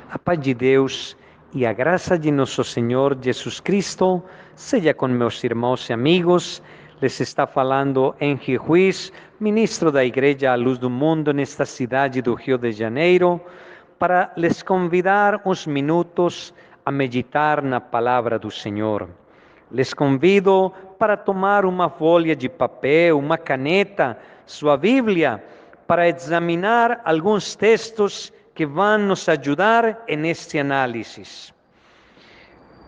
A paz de Deus e a graça de nosso Senhor Jesus Cristo seja com meus irmãos e amigos. Les está falando Henry Ruiz, ministro da Igreja à Luz do Mundo nesta cidade do Rio de Janeiro, para les convidar uns minutos a meditar na palavra do Senhor. Les convido para tomar uma folha de papel, uma caneta, sua Bíblia, para examinar alguns textos que vão nos ajudar neste análise.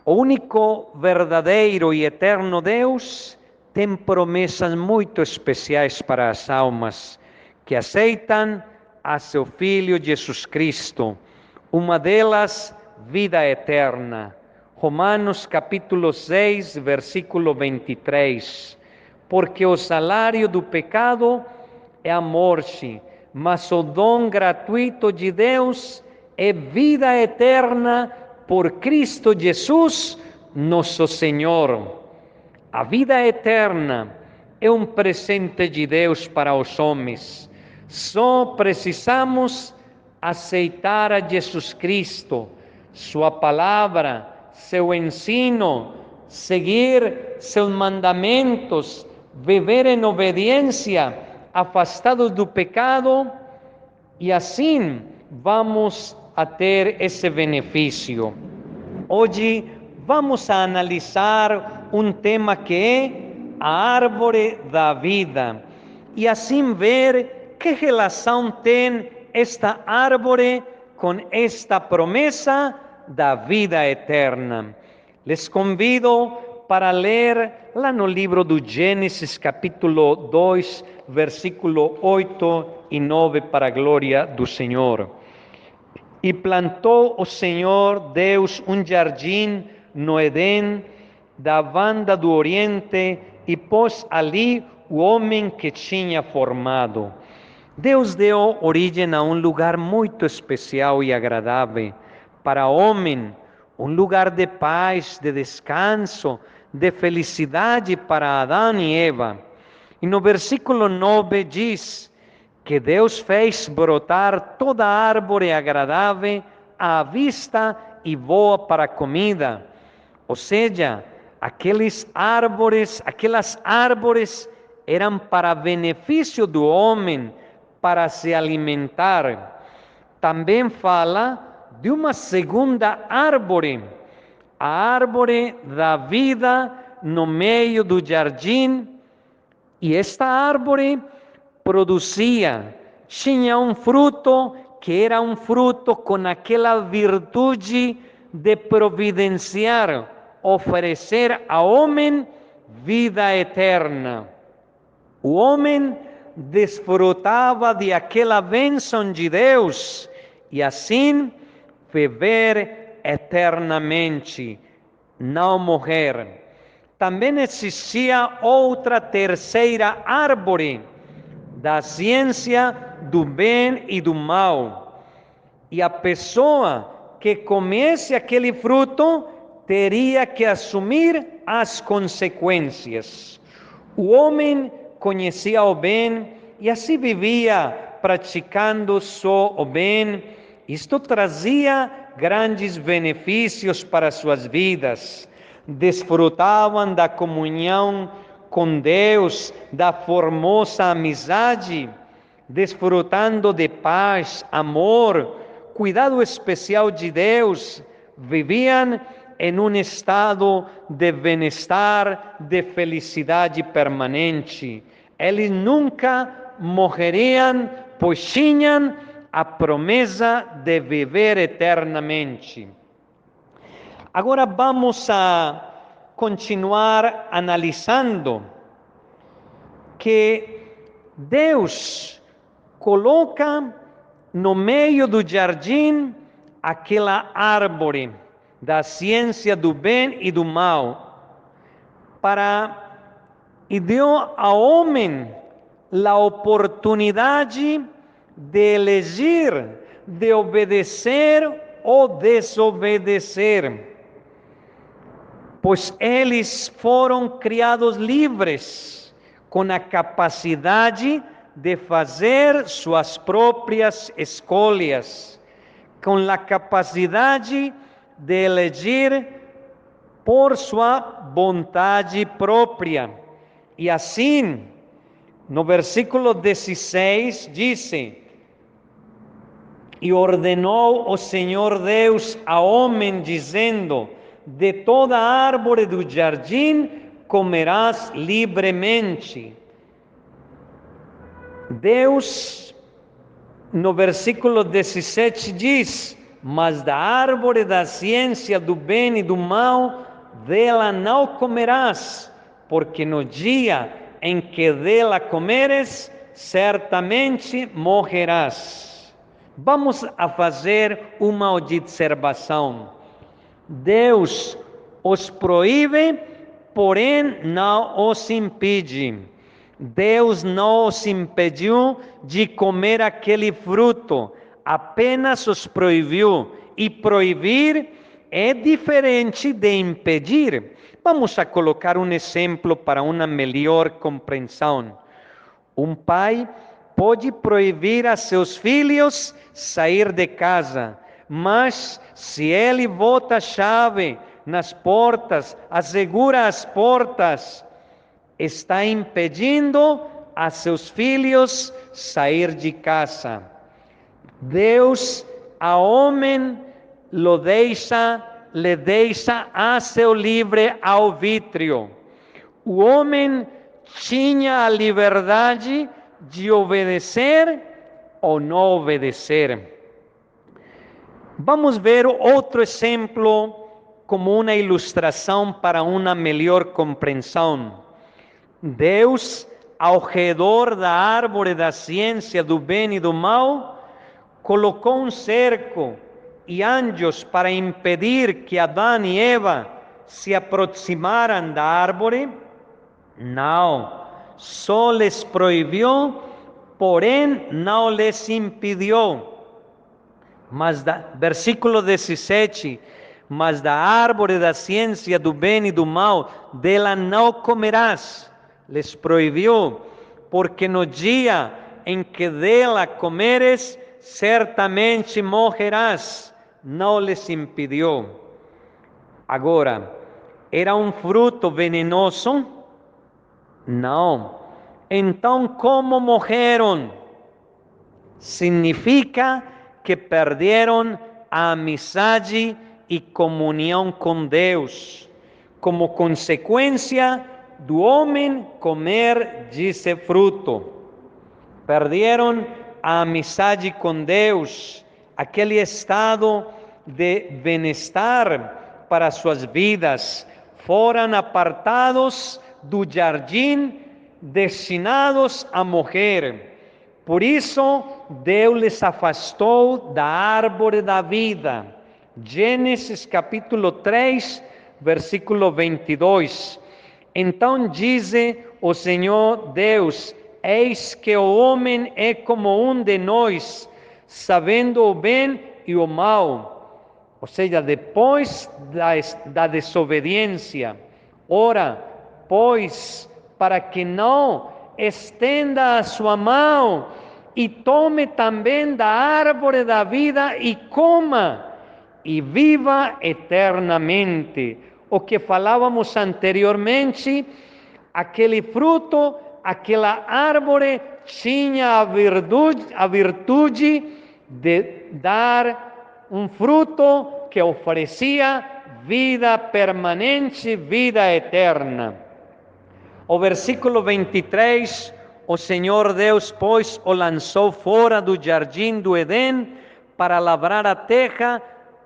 O único verdadeiro e eterno Deus tem promessas muito especiais para as almas que aceitam a seu Filho Jesus Cristo. Uma delas, vida eterna. Romanos capítulo 6, versículo 23. Porque o salário do pecado é a morte, mas o dom gratuito de Deus é vida eterna por Cristo Jesus, nosso Senhor. A vida eterna é um presente de Deus para os homens. Só precisamos aceitar a Jesus Cristo, sua palavra, seu ensino, seguir seus mandamentos, viver em obediência, afastados do pecado, e assim vamos a ter esse benefício. Hoje vamos a analisar um tema que é a árvore da vida, e assim ver que relação tem esta árvore com esta promessa da vida eterna. Les convido para ler lá no livro do Gênesis, capítulo 2, versículo 8 e 9, para a glória do Senhor. E plantou o Senhor Deus um jardim no Edém, da banda do Oriente, e pôs ali o homem que tinha formado. Deus deu origem a um lugar muito especial e agradável para o homem, um lugar de paz, de descanso, de felicidade para Adão e Eva. E no versículo 9 diz que Deus fez brotar toda árvore agradável à vista e boa para a comida. Ou seja, aquelas árvores eram para benefício do homem, para se alimentar. Também fala de uma segunda árvore, a árvore da vida no meio do jardim, e esta árvore tinha um fruto que era um fruto com aquela virtude de providenciar, oferecer ao homem vida eterna. O homem desfrutava de aquela bênção de Deus e assim viver eternamente, não morrer. Também existia outra terceira árvore, da ciência do bem e do mal. E a pessoa que comesse aquele fruto teria que assumir as consequências. O homem conhecia o bem e assim vivia praticando só o bem. Isto trazia grandes benefícios para suas vidas. Desfrutavam da comunhão com Deus, da formosa amizade, desfrutando de paz, amor, cuidado especial de Deus. Viviam em um estado de bem-estar, de felicidade permanente. Eles nunca morreriam, pois tinham a promessa de viver eternamente. Agora vamos a continuar analisando que Deus coloca no meio do jardim aquela árvore da ciência do bem e do mal, e deu ao homem a oportunidade de elegir, de obedecer ou desobedecer, pois eles foram criados livres, com a capacidade de fazer suas próprias escolhas. com a capacidade de elegir por sua vontade própria. E assim, no versículo 16, diz: e ordenou o Senhor Deus ao homem, dizendo: de toda árvore do jardim comerás livremente. Deus, no versículo 17, diz: mas da árvore da ciência do bem e do mal, dela não comerás, porque no dia em que dela comeres, certamente morrerás. Vamos a fazer uma observação. Deus os proíbe, porém não os impede. Deus não os impediu de comer aquele fruto, apenas os proibiu. E proibir é diferente de impedir. Vamos a colocar um exemplo para uma melhor compreensão. Um pai pode proibir a seus filhos sair de casa, mas se ele bota a chave nas portas, assegura as portas, está impedindo a seus filhos sair de casa. Deus ao homem lhe deixa a seu livre arbítrio. O homem tinha a liberdade de obedecer ou não obedecer. Vamos ver outro exemplo como uma ilustração para uma melhor compreensão. Deus, ao redor da árvore da ciência do bem e do mal, colocou um cerco e anjos para impedir que Adão e Eva se aproximaram da árvore? Não, só lhes proibiu, porém não lhes impediu. Mas versículo 17, mas da árvore da ciência do bem e do mal, dela não comerás, lhes proibiu, porque no dia em que dela comeres, certamente morrerás, não lhes impediu. Agora, era um fruto venenoso? Não. Então, como morreram? Significa que perderam a amizade e comunhão com Deus, como consequência do homem comer desse fruto. Perderam a amizade com Deus, aquele estado de bem-estar para suas vidas. Foram apartados do jardim, destinados a morrer. Por isso, Deus les afastou da árvore da vida. Gênesis capítulo 3, versículo 22. Então diz o Senhor Deus: eis que o homem é como um de nós, sabendo o bem e o mal. Ou seja, depois da desobediência. Ora, pois, para que não estenda a sua mão e tome também da árvore da vida e coma, e viva eternamente. O que falávamos anteriormente, aquele fruto, aquela árvore tinha a virtude de dar um fruto que oferecia vida permanente, vida eterna. O versículo 23, o Senhor Deus, pois, o lançou fora do jardim do Edém para lavrar a terra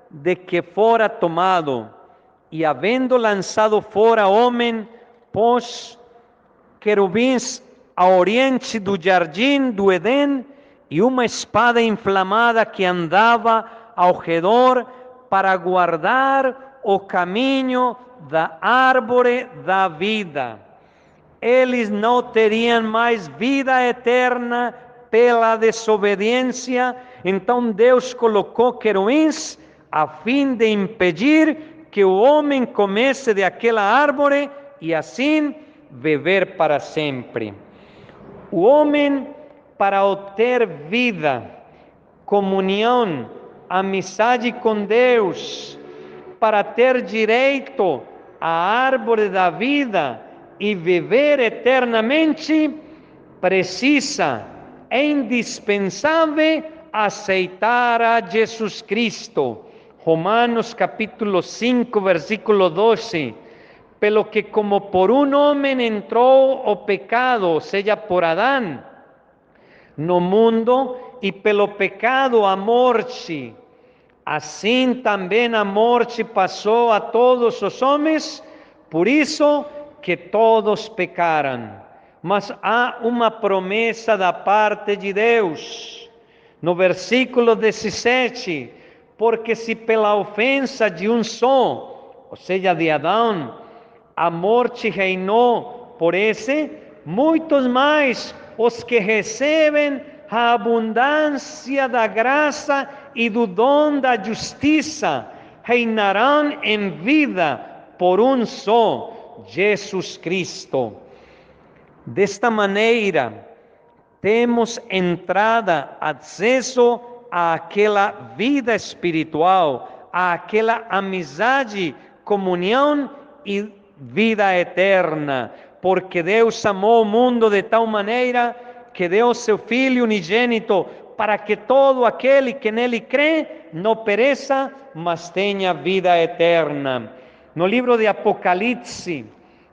de que fora tomado. E havendo lançado fora o homem, pôs querubins ao oriente do jardim do Edém e uma espada inflamada que andava ao redor para guardar o caminho da árvore da vida. Eles não teriam mais vida eterna pela desobediência, então Deus colocou querubins a fim de impedir que o homem comesse daquela árvore e assim viver para sempre. O homem, para obter vida, comunhão, amizade com Deus, para ter direito à árvore da vida e viver eternamente, precisa, é indispensável aceitar a Jesus Cristo. Romanos capítulo 5, versículo 12. Pelo que como por un homem entrou o pecado, seja por Adão, no mundo, e pelo pecado a morte, assim também a morte passou a todos os homens, por isso que todos pecaram. Mas há uma promessa da parte de Deus. No versículo 17, porque se pela ofensa de um só, ou seja, de Adão, a morte reinou por esse, muitos mais os que recebem a abundância da graça e do dom da justiça reinarão em vida por um só, Jesus Cristo. Desta maneira, temos entrada, acesso àquela vida espiritual, àquela amizade, comunhão e vida eterna, porque Deus amou o mundo de tal maneira que deu seu Filho unigênito, para que todo aquele que nele crê não pereça, mas tenha vida eterna. No livro de Apocalipse,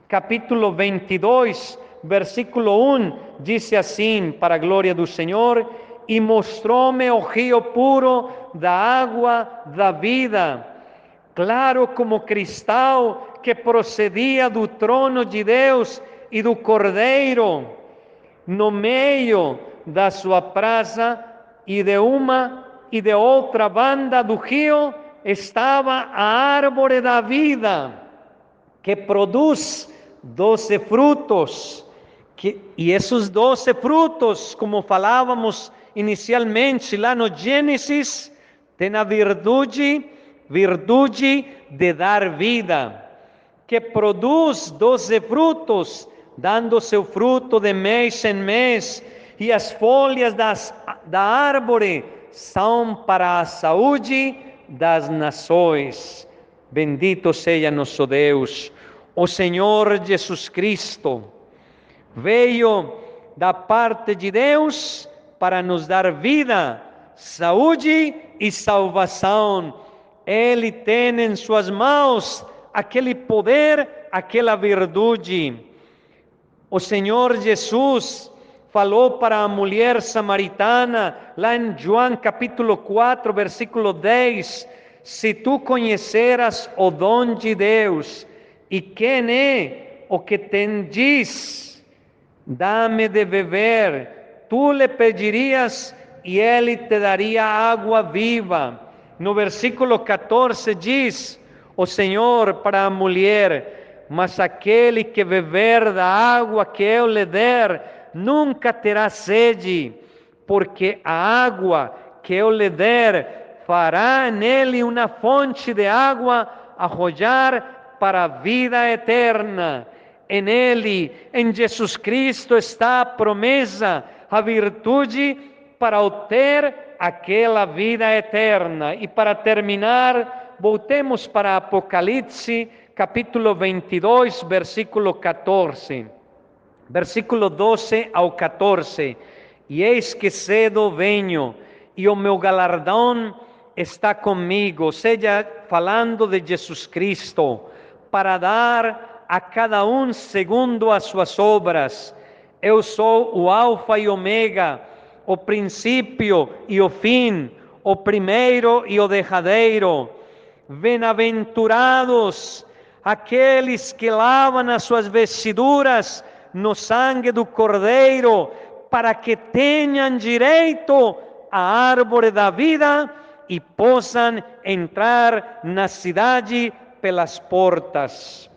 capítulo 22, versículo 1, diz assim, para a glória do Senhor: e mostrou-me o rio puro da água da vida, claro como cristal, que procedia do trono de Deus e do Cordeiro. No meio da sua praça e de uma e de outra banda do rio estava a árvore da vida, que produz 12 frutos. E esses 12 frutos, como falávamos inicialmente lá no Gênesis, têm a virtude de dar vida, que produz 12 frutos, dando seu fruto de mês em mês, e as folhas da árvore são para a saúde das nações. Bendito seja nosso Deus. O Senhor Jesus Cristo veio da parte de Deus para nos dar vida, saúde e salvação. Ele tem em suas mãos aquele poder, aquela virtude. O Senhor Jesus falou para a mulher samaritana, lá em João capítulo 4, versículo 10, se tu conheceras o dom de Deus, e quem é o que te diz, dá-me de beber, tu lhe pedirias e ele te daria água viva. No versículo 14 diz o Senhor para a mulher: mas aquele que beber da água que eu lhe der, nunca terá sede, porque a água que eu lhe der fará nele uma fonte de água a rojar para a vida eterna. Em Ele, em Jesus Cristo, está a promessa, a virtude para obter aquela vida eterna. E para terminar, voltemos para Apocalipse, capítulo 22, versículo 14. Versículo 12 ao 14. E eis que cedo venho, e o meu galardão está comigo, ou seja, falando de Jesus Cristo, para dar a cada um segundo as suas obras. Eu sou o Alfa e Ômega, o princípio e o fim, o primeiro e o derradeiro. Bem-aventurados aqueles que lavam as suas vestiduras no sangue do Cordeiro, para que tenham direito à árvore da vida e possam entrar na cidade pelas portas.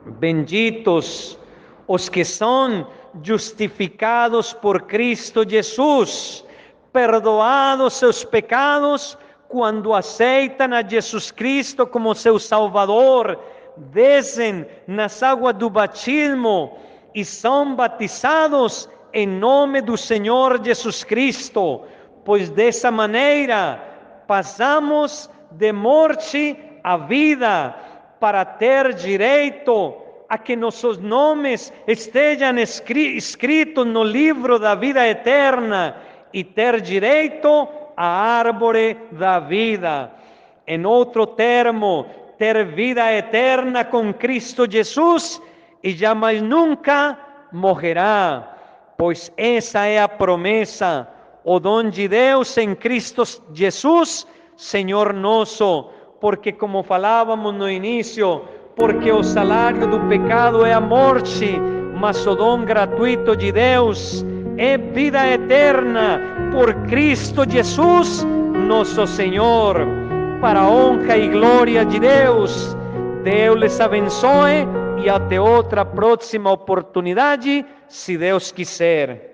Benditos os que são justificados por Cristo Jesus, perdoados seus pecados, quando aceitam a Jesus Cristo como seu Salvador, descem nas águas do batismo e são batizados em nome do Senhor Jesus Cristo, pois dessa maneira passamos de morte à vida para ter direito a que nossos nomes estejam escritos no livro da vida eterna e ter direito à árvore da vida. Em outro termo, ter vida eterna com Cristo Jesus e jamais nunca morrerá, pois essa é a promessa, o dom de Deus em Cristo Jesus, Senhor nosso, porque como falávamos no início, porque o salário do pecado é a morte, mas o dom gratuito de Deus é vida eterna por Cristo Jesus, nosso Senhor, para a honra e glória de Deus. Deus les abençoe e até outra próxima oportunidade, se Deus quiser.